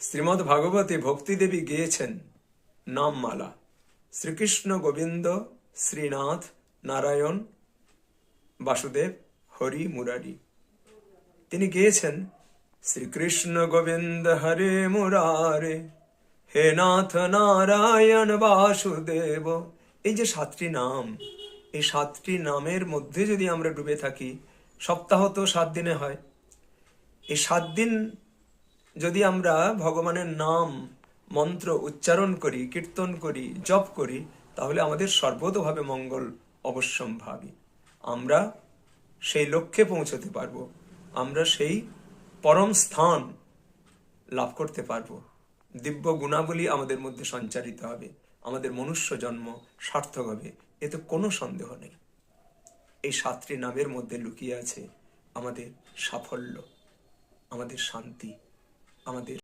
শ্রীমদ্ ভাগবতে ভক্তিদেবী গেয়েছেন নামমালা। শ্রীকৃষ্ণ গোবিন্দ শ্রীনাথ নারায়ণ বাসুদেব হরি মুরারি। তিনি গেয়েছেন শ্রীকৃষ্ণ গোবিন্দ হরে মুরারে, হে নাথ নারায়ণ বাসুদেব। এই যে 7টি নাম, এই 7টি নামের মধ্যে যদি আমরা ডুবে থাকি, সপ্তাহ তো 7 দিনে হয়, এই 7 দিন যদি আমরা ভগবানের নাম মন্ত্র উচ্চারণ করি, কীর্তন করি, জপ করি, তাহলে আমাদের সর্বতোভাবে মঙ্গল অবশ্যম্ভাবী। আমরা সেই লক্ষ্যে পৌঁছতে পারবো, আমরা সেই পরম স্থান লাভ করতে পারবো। দিব্য গুণাবলী আমাদের মধ্যে সঞ্চারিত হবে, আমাদের মনুষ্য জন্ম সার্থক হবে, এতে কোনো সন্দেহ নেই। এই 7টি নামের মধ্যে লুকিয়ে আছে আমাদের সাফল্য, আমাদের শান্তি, আমাদের